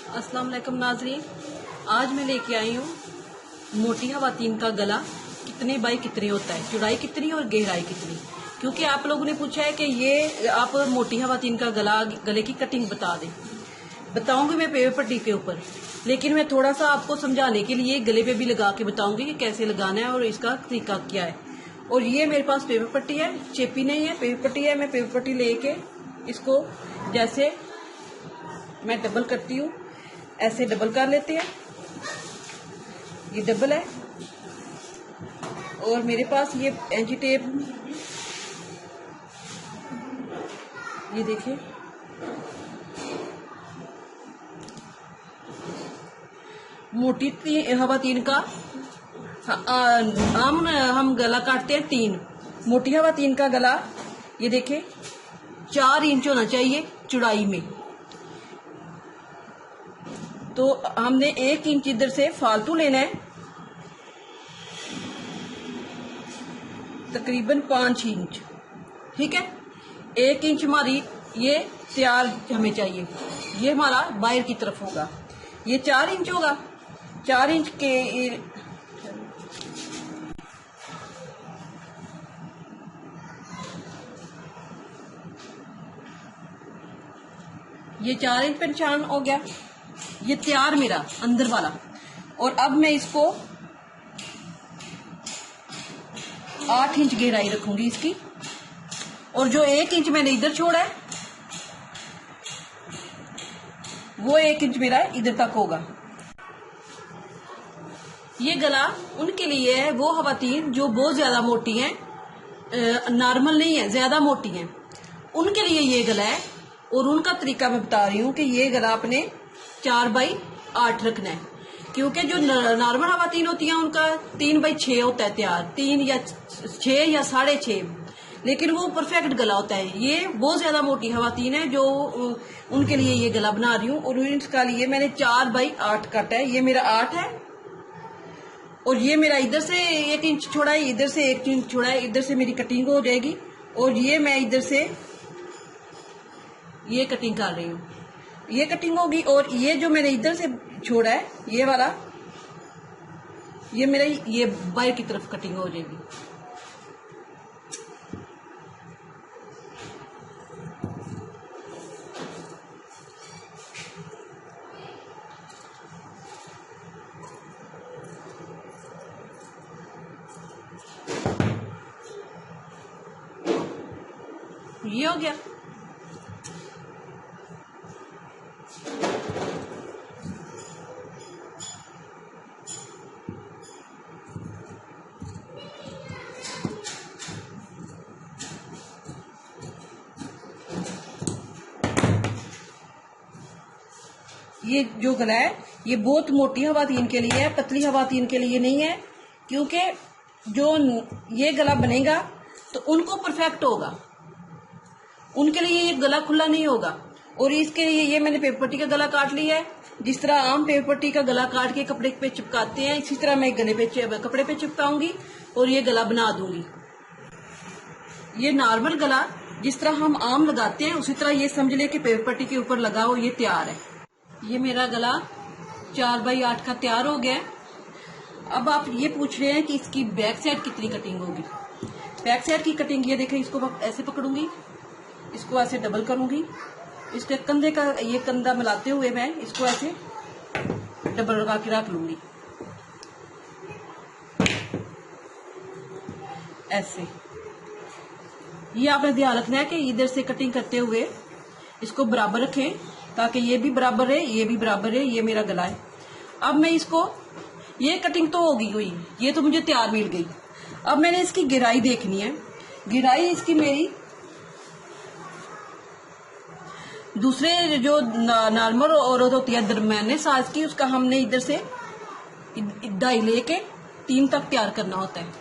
अस्सलाम वालेकुम नाजरीन, आज मैं लेके आई हूँ मोटी खवातीन का गला कितने बाई कितने होता है, चौड़ाई कितनी और गहराई कितनी। क्योंकि आप लोगों ने पूछा है कि ये आप मोटी खवातीन का गले की कटिंग बता दें। बताऊंगी मैं पेपर पट्टी के ऊपर, लेकिन मैं थोड़ा सा आपको समझाने के लिए गले पे भी लगा के बताऊंगी कि कैसे लगाना है और इसका तरीका क्या है। और ये मेरे पास पेपर पट्टी है, चेपी नहीं है, पेपर पट्टी है। मैं पेपर पट्टी लेके इसको जैसे मैं डबल करती हूँ, ऐसे डबल कर लेते हैं। ये डबल है और मेरे पास ये एंची टेप, ये देखिए, मोटी खवातीन का हम गला काटते हैं 3। मोटी खवातीन का गला ये देखिए 4 इंच होना चाहिए चौड़ाई में। तो हमने 1 इंच इधर से फालतू लेना है, तकरीबन 5 इंच, ठीक है। 1 इंच हमारी ये तैयार हमें चाहिए, ये हमारा बाहर की तरफ होगा। ये 4 इंच होगा। 4 इंच के ये 4 इंच पे निशान हो गया, ये तैयार मेरा अंदर वाला। और अब मैं इसको 8 इंच गहराई रखूंगी इसकी, और जो 1 इंच मैंने इधर छोड़ा है वो 1 इंच मेरा इधर तक होगा। ये गला उनके लिए है, वो खवातीन जो बहुत ज्यादा मोटी हैं, नॉर्मल नहीं है, ज्यादा मोटी हैं, उनके लिए ये गला है। और उनका तरीका मैं बता रही हूँ कि ये गला अपने 4/8 रखना है। क्योंकि जो नॉर्मल खवातीन होती हैं उनका 3/6 होता है तैयार, 3 या 6 या 6.5, लेकिन वो परफेक्ट गला होता है। ये बहुत ज्यादा मोटी खवातीन है जो उनके लिए ये गला बना रही हूँ। और इसका लिए मैंने 4/8 काटा है। ये मेरा 8 है और ये मेरा इधर से 1 इंच छोड़ा है, इधर से 1 इंच छोड़ा है, इधर से मेरी कटिंग हो जाएगी। और ये मैं इधर से ये कटिंग कर रही हूँ, ये कटिंग होगी। और ये जो मैंने इधर से छोड़ा है ये वाला, ये मेरा ये बाहर की तरफ कटिंग हो जाएगी। ये हो गया। ये जो गला है ये बहुत मोटी खवातीन के लिए है, पतली खवातीन के लिए नहीं है। क्योंकि जो ये गला बनेगा तो उनको परफेक्ट होगा, उनके लिए ये गला खुला नहीं होगा। और इसके लिए ये मैंने पेपर पट्टी का गला काट लिया है। जिस तरह आम पेपर पट्टी का गला काट के कपड़े पे चिपकाते हैं, इसी तरह मैं गले पे कपड़े पे चिपकाऊंगी और ये गला बना दूंगी। ये नॉर्मल गला जिस तरह हम आम लगाते हैं उसी तरह ये समझ ले कि पेपर पट्टी के ऊपर लगा और ये तैयार है। ये मेरा गला 4/8 का तैयार हो गया है। अब आप ये पूछ रहे हैं कि इसकी बैक साइड कितनी कटिंग होगी। बैक साइड की कटिंग ये देखें, इसको ऐसे पकड़ूंगी, इसको ऐसे डबल करूंगी, इसके कंधे का ये कंधा मिलाते हुए मैं इसको ऐसे डबल लगा के रख लूंगी, ऐसे। ये आपने ध्यान रखना है कि इधर से कटिंग करते हुए इसको बराबर रखें ताकि ये भी बराबर है, ये भी बराबर है। ये मेरा गला है। अब मैं इसको, ये कटिंग तो होगी हुई, ये तो मुझे तैयार मिल गई। अब मैंने इसकी गहराई देखनी है। गहराई इसकी मेरी दूसरे जो नॉर्मल औरत होती है दरम्याने साइज की, उसका हमने इधर से 2.5 लेके 3 तक तैयार करना होता है।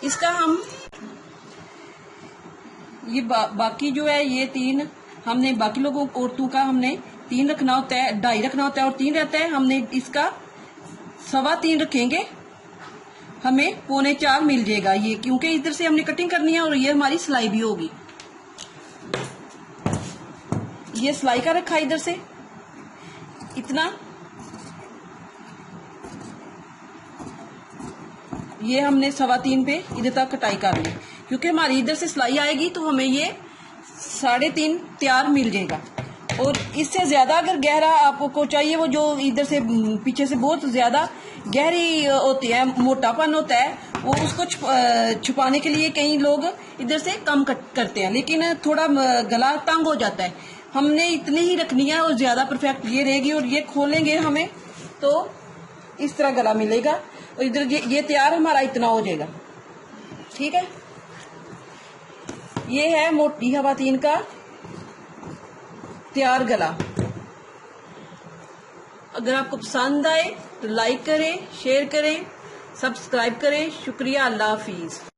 इसका हम ये बाकी जो है ये 3 हमने, बाकी लोगों औरतों का हमने 3 रखना होता है, 2.5 रखना होता है और 3 रहता है। हमने इसका 3.25 रखेंगे, हमें 3.25 मिल जाएगा ये। क्योंकि इधर से हमने कटिंग करनी है और ये हमारी सिलाई भी होगी। ये सिलाई का रखा इधर से, इतना, ये हमने 3.25 पे इधर तक कटाई कर ली, क्योंकि हमारी इधर से सिलाई आएगी तो हमें ये 3.5 तैयार मिल जाएगा। और इससे ज्यादा अगर गहरा आपको चाहिए, वो जो इधर से पीछे से बहुत ज्यादा गहरी होती है, मोटापन होता है, वो उसको छुपाने के लिए कई लोग इधर से कम करते हैं, लेकिन थोड़ा गला तंग हो जाता है। हमने इतनी ही रखनी है और ज्यादा परफेक्ट ये रहेगी। और ये खोलेंगे हमें तो इस तरह गला मिलेगा, और इधर ये तैयार हमारा इतना हो जाएगा। ठीक है, ये है मोटी खवातीन का तैयार गला। अगर आपको पसंद आए तो लाइक करें, शेयर करें, सब्सक्राइब करें। शुक्रिया, अल्लाह हाफिज।